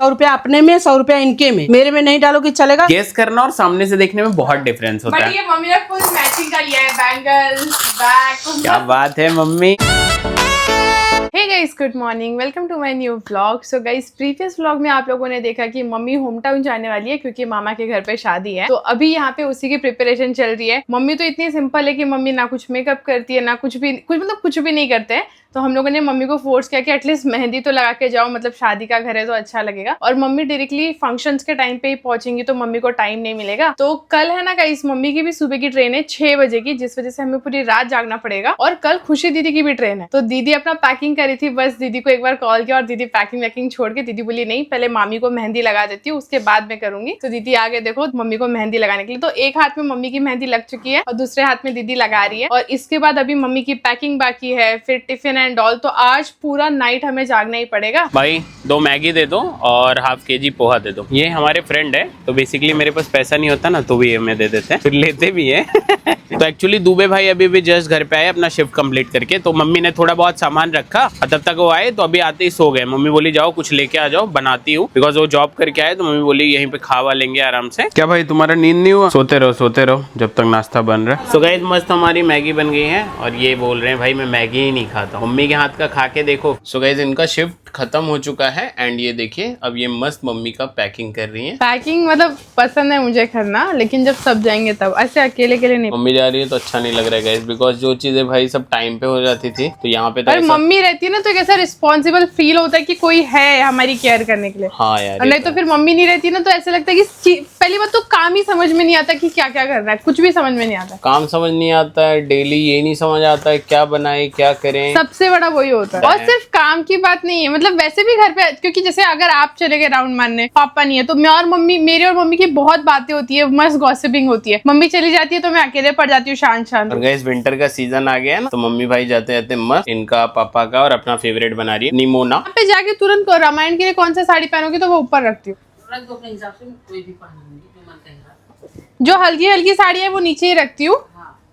100 रुपया अपने में, 100 रुपया इनके में, मेरे में नहीं डालोगे चलेगा? गेस करना और सामने से देखने में बहुत डिफरेंस होता है। ये मम्मी ने फुल मैचिंग का लिया है, बैंगल्स, बैग। क्या बात है mummy. Hey guys, good morning, welcome to my new vlog. So guys, previous vlog में आप लोगों ने देखा कि मम्मी होम टाउन जाने वाली है क्योंकि मामा के घर पे शादी है। तो अभी यहाँ पे उसी की प्रिपरेशन चल रही है। मम्मी तो इतनी सिंपल है कि मम्मी ना कुछ मेकअप करती है, ना कुछ भी नहीं करते हैं। तो हम लोगों ने मम्मी को फोर्स किया कि एटलीस्ट मेहंदी तो लगा के जाओ, मतलब शादी का घर है तो अच्छा लगेगा। और मम्मी डायरेक्टली फंक्शंस के टाइम पे ही पहुंचेंगी तो मम्मी को टाइम नहीं मिलेगा। तो कल है ना गाइस, मम्मी की भी सुबह की ट्रेन है 6 बजे की, जिस वजह से हमें पूरी रात जागना पड़ेगा। और कल खुशी दीदी की भी ट्रेन है। तो दीदी अपना पैकिंग करी थी, बस दीदी को एक बार कॉल किया और दीदी पैकिंग वैकिंग छोड़ के दीदी बोली नहीं, पहले मामी को मेहंदी लगा देती हूँ, उसके बाद में करूंगी। तो दीदी आगे देखो मम्मी को मेहंदी लगाने के लिए। तो एक हाथ में मम्मी की मेहंदी लग चुकी है और दूसरे हाथ में दीदी लगा रही है। और इसके बाद अभी मम्मी की पैकिंग बाकी है, फिर टिफिन एंड ऑल। तो आज पूरा नाइट हमें जागना ही पड़ेगा। भाई 2 मैगी दे दो और ½ केजी पोहा दे दो। ये हमारे फ्रेंड है, तो बेसिकली मेरे पास पैसा नहीं होता ना, तो भी हमें दे देते हैं, फिर लेते भी है। तो एक्चुअली दुबे भाई अभी भी जस्ट घर पे आए अपना शिफ्ट कंप्लीट करके। तो मम्मी ने थोड़ा बहुत सामान रखा और तब तक वो आए तो अभी आते ही सो गए। मम्मी बोली जाओ कुछ लेके आ जाओ, बनाती हूँ, बिकॉज वो जॉब करके आए। तो मम्मी बोली यहीं पे खावा लेंगे आराम से। क्या भाई तुम्हारा नींद नहीं हुआ? सोते रहो जब तक नाश्ता बन रहा है। सो गाइस, मस्त हमारी मैगी बन गई है और ये बोल रहे हैं भाई मैं मैगी ही नहीं खाता। मम्मी के हाथ का खा के देखो। सो गाइस, इनका शिफ्ट खत्म हो चुका है एंड ये देखिए अब ये मस्त मम्मी का पैकिंग कर रही है। पैकिंग मतलब पसंद है मुझे करना, लेकिन जब सब जाएंगे तब, ऐसे अकेले नहीं। मम्मी जा रही है तो अच्छा नहीं लग रहा है गाइस, बिकॉज जो चीजें भाई सब टाइम पे हो जाती थी तो यहाँ पे तो और मम्मी रहती है ना तो कैसा रिस्पॉन्सिबल फील होता है कि कोई है हमारी केयर करने के लिए। हाँ यार, और नहीं तो फिर मम्मी नहीं रहती ना तो ऐसा लगता है कि पहली बात तो काम ही समझ में नहीं आता कि क्या क्या करना है, कुछ भी समझ में नहीं आता। काम समझ नहीं आता है, डेली ये नहीं समझ आता है क्या बनाए क्या करें, सबसे बड़ा वही होता है। और सिर्फ काम की बात नहीं है, मतलब वैसे भी घर पे, क्योंकि जैसे अगर आप चले गए राउंड मारने, पापा नहीं है तो मेरी और मम्मी की बहुत बातें होती है, मस्त गॉसिपिंग होती है। मम्मी चली जाती है तो मैं अकेले पड़ जाती हूँ शांत। और गाइस विंटर का सीजन आ गया है ना, तो मम्मी भाई जाते जाते मस्त इनका पापा का और अपना फेवरेट बना रही है निमोना। वहाँ पे जाके तुरंत रामायण के लिए कौन सा साड़ी पहनोगी तो वो ऊपर रखती हूँ, अपने हिसाब से कोई भी पहनूंगी जो मन कहेगा। जो हल्की हल्की साड़ी है वो नीचे ही रखती हूँ,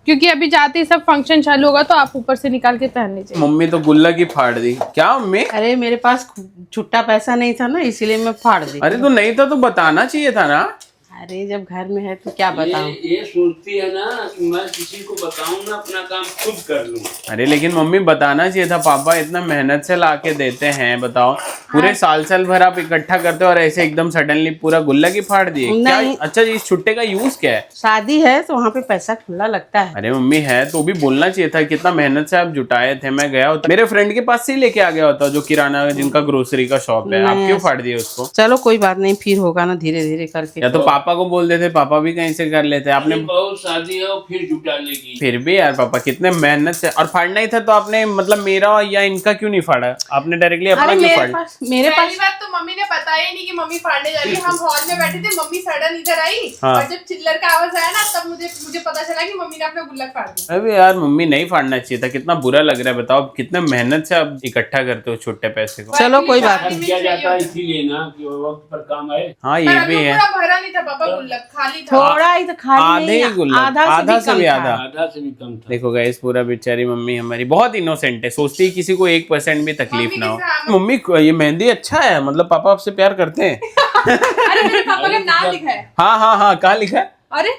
क्योंकि अभी जाते ही सब फंक्शन चालू होगा तो आप ऊपर से निकाल के पहन लीजिए। मम्मी तो गुल्ला की फाड़ दी। क्या मम्मी? अरे मेरे पास छुट्टा पैसा नहीं था ना, इसीलिए मैं फाड़ दी। अरे तो नहीं था तो बताना चाहिए था ना। अरे जब घर में है तो क्या बताऊं। ये सोचती है ना कि मैं किसी को बताऊं ना, अपना काम खुद कर लूं। अरे लेकिन मम्मी बताना चाहिए था, पापा इतना मेहनत से लाके देते हैं, बताओ पूरे साल भर आप इकट्ठा करते हो और ऐसे एकदम सडनली पूरा गुल्ला की फाड़ दिए क्या? अच्छा जी, इस छुट्टे का यूज क्या है? शादी है तो वहाँ पे पैसा खुला लगता है। अरे मम्मी है तो भी बोलना चाहिए था, कितना मेहनत से आप जुटाए थे। मैं गया होता मेरे फ्रेंड के पास से ही लेके आ गया होता, जो किराना जिनका ग्रोसरी का शॉप है। आप क्यों फाड़ दिए उसको? चलो कोई बात नहीं, फिर होगा ना धीरे धीरे करके। या तो पापा को बोल देते, पापा भी कहीं से कर लेते। आपने बहुत शादी है और फिर जुटा लेगी। फिर भी यार पापा कितने मेहनत से, और फाड़ना ही था तो आपने मतलब मेरा या इनका क्यों नहीं फाड़ा? आपने डायरेक्टली अपना क्यों फाड़ा? मेरे पास तो मम्मी ने बताया ही नहीं कि मम्मी फाड़ने जा रही है। हम हॉल में बैठे थे, मम्मी सडन इधर आई और जब चिल्लर का आवाज आया ना तब मुझे पता चला कि मम्मी ने अपना गुल्लक फाड़ दिया। अरे यार मम्मी नहीं फाड़ना चाहिए था, कितना बुरा लग रहा है। बताओ कितने मेहनत से आप इकट्ठा करते हो छोटे पैसे को। चलो कोई बात नहीं। किया जाता है इसीलिए ना कि वो वक्त पर काम आए। हाँ ये भी है। भरा नहीं था पापा गुल्लक, खाली था। थोड़ा ही तो खाली आधे ही गुल्लक, आधा से भी आधा। आधा से भी कम था। देखो गाइस, पूरा बेचारी मम्मी हमारी बहुत इनोसेंट है, सोचती है किसी को 1% भी तकलीफ ना हो। मम्मी ये मेहंदी अच्छा है, मतलब पापा आपसे प्यार करते हैं। अरे मेरे पापा का नाम लिखा है। हाँ कहाँ लिखा है? अरे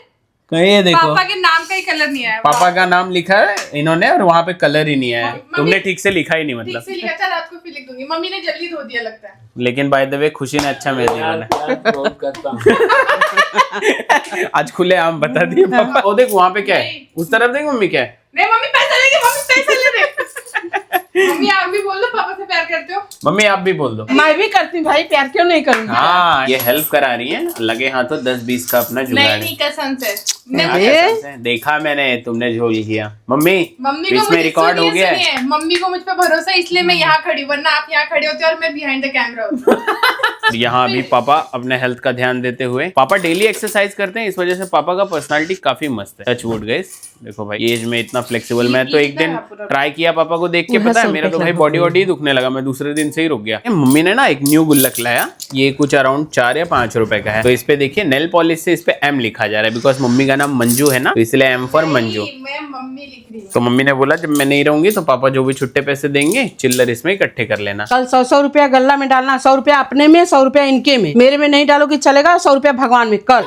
कहीं ये देखो, पापा के नाम का ही कलर नहीं आया। पापा का नाम लिखा है इन्होंने और वहाँ पे कलर ही नहीं आया। तुमने ठीक से लिखा ही नहीं ठीक मतलब। से लिखा था, रात को फिर लिख दूंगी। मम्मी ने जल्दी धो दिया लगता है। लेकिन बाय द वे खुशी ने अच्छा मेहंदी यार बनाया। बहुत करता हूँ। आज खुले आम बता दिए पापा। ओ देख वहाँ पे क्या है, उस तरफ देख मम्मी क्या है। नहीं मम्मी पैसा लेंगे, मम्मी पैसा ले रहे। मम्मी आप भी बोल दो पापा से प्यार करते हो। मम्मी आप भी बोल दो। मैं भी करती हूँ भाई, प्यार क्यों नहीं करूँगी। हाँ ये हेल्प करा रही है, लगे हाथों 10-20 का अपना जुगाड़ है। नहीं कसम से देखा मैंने, तुमने झोल किया। मम्मी मम्मी बीच में रिकॉर्ड हो गया है। मम्मी को मुझ पर भरोसा है इसलिए मैं यहाँ खड़ी हूँ, वरना आप यहाँ खड़े होते और मैं बिहाइंड द कैमरा होती। यहाँ भी पापा अपने हेल्थ का ध्यान देते हुए, पापा डेली एक्सरसाइज करते हैं, इस वजह से पापा का पर्सनालिटी काफी मस्त है। टच वुड गाइस, देखो भाई एज में इतना फ्लेक्सिबल। मैं तो एक दिन ट्राई किया पापा को देख के, पता मेरा तो भाई बॉडी वॉडी दुखने लगा, मैं दूसरे दिन से ही रुक गया। मम्मी ने ना एक न्यू गुल्लक लाया, ये कुछ अराउंड 4 या 5 रुपए का है। तो इस पे देखिए नेल पॉलिश से इस पे M लिखा जा रहा है, बिकॉज मम्मी का नाम मंजू है ना, तो इसलिए M फॉर मंजू। मैं मम्मी लिख रही हूँ। तो मम्मी ने बोला जब मैं नहीं रहूंगी तो पापा जो भी छुट्टे पैसे देंगे चिल्लर इसमें इकट्ठे कर लेना। कल 100 रुपया गल्ला में डालना, 100 रुपया अपने में, 100 रुपया इनके में। मेरे में नहीं डालोगे चलेगा, 100 रुपया भगवान में। कल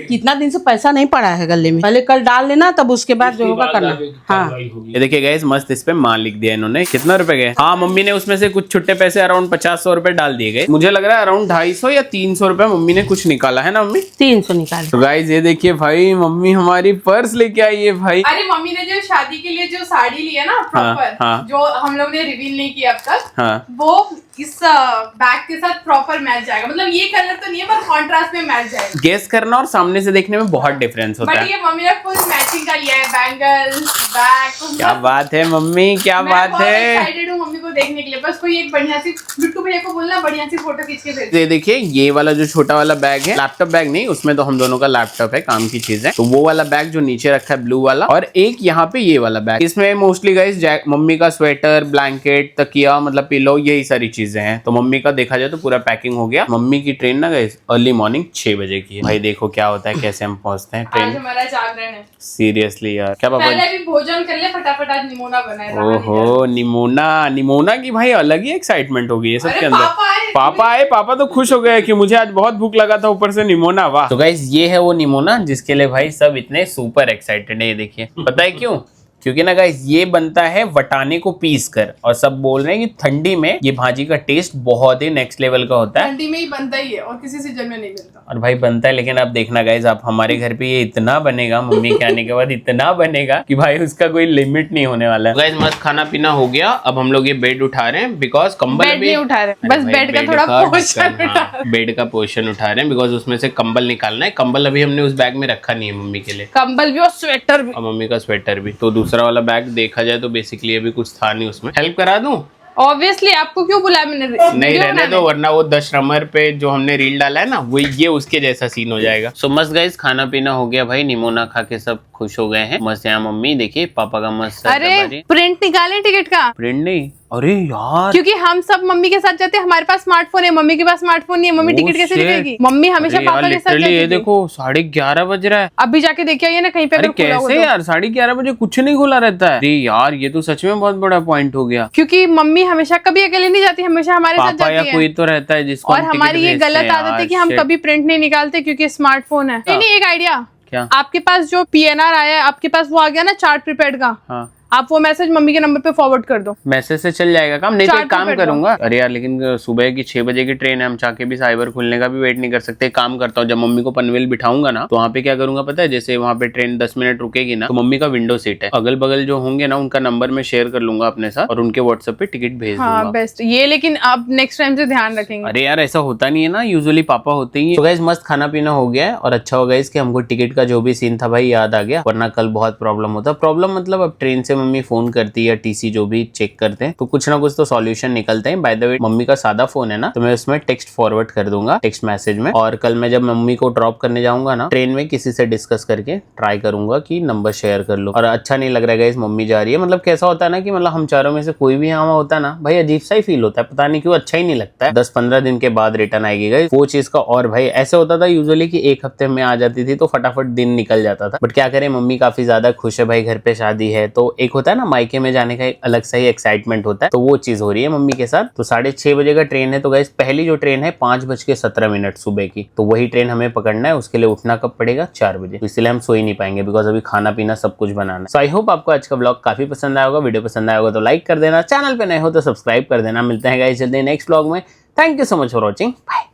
कितना दिन से पैसा नहीं पड़ा है गले में, पहले कल डाल लेना, तब उसके बाद जो होगा करना। हाँ ये देखिए गाइस, मस्त इस पे माँ लिख दिया इन्होंने। कितना रुपए गए? हाँ मम्मी ने उसमें से कुछ छुट्टे पैसे अराउंड 50-100 रुपए डाल दिए गए। मुझे लग रहा है अराउंड 250 या 300 रुपए मम्मी ने कुछ निकाला है ना मम्मी? 300 निकाल। तो गाइस ये देखिए भाई, मम्मी हमारी पर्स लेके आई है भाई। अरे मम्मी ने जो शादी के लिए जो साड़ी ली है ना प्रॉपर, हाँ। जो हम लोग ने रिवील नहीं किया अब तक, हाँ। वो इस बैग के साथ प्रॉपर मैच जाएगा। मतलब ये कलर तो नहीं है पर कॉन्ट्रास्ट में मैच जाएगा। गेस करना और सामने से देखने में बहुत डिफरेंस होता बट है। ये मम्मी ने फुल मैचिंग का लिया है, बैंगल, बैग। क्या बात है मम्मी, क्या बात है। एक्साइटेड हूँ मम्मी को देखने के लिए। बस कोई एक बढ़िया सी, बिट्टू भैया को बोलना बढ़िया सी फोटो खींच के भेज। ये देखिए ये वाला जो छोटा वाला बैग है, लैपटॉप बैग नहीं, उसमें तो हम दोनों का लैपटॉप है, काम की चीज है। तो वो वाला बैग जो नीचे रखा है ब्लू वाला, और एक यहाँ पे ये वाला बैग, इसमें मोस्टली गाइस मम्मी का स्वेटर, ब्लैंकेट, तकिया, मतलब पिलो, यही सारी चीजें हैं। तो मम्मी का देखा जाए तो पूरा पैकिंग हो गया। मम्मी की ट्रेन ना गाइस अर्ली मॉर्निंग 6 बजे की है। भाई देखो क्या होता है, कैसे हम पहुंचते हैं आज ट्रेन। हमारा जागरण है। सीरियसली यार, क्या पापा? पहले अभी भोजन कर ले फटाफट, आज निमोना बनाए। ओहो निमोना की भाई अलग ही एक्साइटमेंट होगी ये सब अरे के अंदर। पापा आए। पापा तो खुश हो गए कि मुझे आज बहुत भूख लगा था, ऊपर से निमोना। वाह। तो गाइस ये है वो निमोना जिसके लिए भाई सब इतने सुपर एक्साइटेड है। ये देखिए, पता है क्यों? क्योंकि ना गाइस ये बनता है वटाने को पीस कर, और सब बोल रहे हैं कि ठंडी में ये भाजी का टेस्ट बहुत ही नेक्स्ट लेवल का होता है। ठंडी में ही बनता ही है और किसी सीजन में नहीं बनता। और भाई बनता है, लेकिन आप देखना गाइस, आप हमारे घर पे ये इतना बनेगा, मम्मी के आने के बाद इतना बनेगा कि भाई उसका कोई लिमिट नहीं होने वाला है। गाइस मस्त खाना पीना हो गया। अब हम लोग ये बेड उठा रहे हैं, बिकॉज कंबल बेड नहीं उठा रहे, बस बेड का थोड़ा पोर्शन उठा रहे हैं। बेड का पोर्शन उठा रहे हैं, बिकॉज उसमें से कंबल निकालना है। कंबल अभी हमने उस बैग में रखा नहीं है मम्मी के लिए, कंबल भी और स्वेटर भी, और मम्मी का स्वेटर भी। तो दूसरा वाला बैग देखा जाए तो बेसिकली अभी कुछ था नहीं उसमें। हेल्प करा दूं? ऑब्वियसली आपको क्यों बुलाया मैंने? नहीं रहने दो, वरना वो दशरमर पे जो हमने रील डाला है ना, वो ये उसके जैसा सीन हो जाएगा। सो मस्त गाइस, खाना पीना हो गया भाई, निमोना खा के सब खुश हो गए हैं। मस्त यहाँ मम्मी देखिए, पापा का मस्त। अरे प्रिंट निकाले टिकट का? प्रिंट नहीं, अरे यार, क्योंकि हम सब मम्मी के साथ जाते हैं, हमारे पास स्मार्टफोन है, मम्मी के पास स्मार्टफोन नहीं है, मम्मी टिकट कैसे निकालेगी? मम्मी हमेशा पापा के साथ जाती ये है। देखो 11:30 बज रहा है। अभी जाके देखिए आइए ना कहीं पे अरे अगर खुला हो कैसे तो। यार, 11:30 बजे कुछ नहीं खुला रहता है? अरे यार ये तो सच में बहुत बड़ा पॉइंट हो गया। क्योंकि मम्मी हमेशा कभी अकेले नहीं जाती, हमेशा हमारे साथ पापा या जाती कोई है। तो रहता है जिसको और हम टिकट हमारी ये भेजते गलत हैं आदत है कि यार, हम shit। कभी प्रिंट नहीं निकालते क्योंकि स्मार्टफोन है। नहीं एक आइडिया, क्या? आपके पास जो PNR आया है, आपके पास वो आ गया ना चार्ट प्रीपेड का, हाँ, आप वो मैसेज मम्मी के नंबर पे फॉरवर्ड कर दो। मैसेज से चल जाएगा काम? नहीं तो एक चार्ट काम पे करूंगा। अरे यार लेकिन सुबह की 6 बजे की ट्रेन है, हम चाह के भी साइबर खुलने का भी वेट नहीं कर सकते। काम करता हूँ, जब मम्मी को पनवेल बिठाऊंगा ना, तो वहाँ पे क्या करूंगा पता है? जैसे वहाँ पे ट्रेन 10 मिनट रुकेगी ना, तो मम्मी का विंडो सीट है, अगल बगल जो होंगे ना उनका नंबर मैं शेयर कर लूंगा अपने साथ, और उनके व्हाट्सएप पे टिकट भेज हाँ दूंगा। बेस्ट ये, लेकिन आप नेक्स्ट टाइम से ध्यान रखेंगे। अरे यार ऐसा होता नहीं है ना, यूजुअली पापा होते ही। तो गाइस मस्त खाना पीना हो गया है, और अच्छा होगा इसके हमको टिकट का जो भी सीन था भाई याद आ गया, वरना कल बहुत प्रॉब्लम होता। प्रॉब्लम मतलब अब ट्रेन से मम्मी फोन करती या टीसी जो भी चेक करते हैं, तो कुछ ना कुछ तो सॉल्यूशन निकलते हैं। बाय द वे मम्मी का सादा फोन है ना, तो मैं उसमें टेक्स्ट फॉरवर्ड कर दूंगा, टेक्स्ट मैसेज में। और कल मैं जब मम्मी को ड्रॉप करने जाऊंगा ना ट्रेन में, किसी से डिस्कस करके ट्राई करूंगा कि नंबर शेयर कर लो। और अच्छा नहीं लग रहा है मम्मी जा रही है, मतलब कैसा होता है ना कि मतलब हम चारों में से कोई भी यहाँ होता है ना भाई, अजीब सा ही फील होता है, पता नहीं क्यों अच्छा ही नहीं लगता है। 10-15 दिन के बाद रिटर्न आएगी गाइस वो चीज का। और भाई ऐसे होता था यूजुअली कि एक हफ्ते में आ जाती थी तो फटाफट दिन निकल जाता था, बट क्या करें मम्मी काफी ज्यादा खुश है भाई, घर पे शादी है, तो एक होता है ना मायके में जाने का एक अलग सा ही एक्साइटमेंट होता है, तो वो चीज हो रही है मम्मी के साथ। तो 6:30 बजे का ट्रेन है, तो गाइस पहली जो ट्रेन है 5:17 सुबह की, तो वही ट्रेन हमें पकड़ना है। उसके लिए उठना कब पड़ेगा? 4 बजे। तो इसलिए हम सो ही नहीं पाएंगे, बिकॉज अभी खाना पीना सब कुछ बनाना है। सो आई होप आपको आज का ब्लॉग काफी पसंद आया होगा। वीडियो पसंद आया होगा तो लाइक कर देना, चैनल पे नए हो तो सब्सक्राइब कर देना। मिलते हैं गाइस जल्दी नेक्स्ट ब्लॉग में। Thank you so much for watching, bye.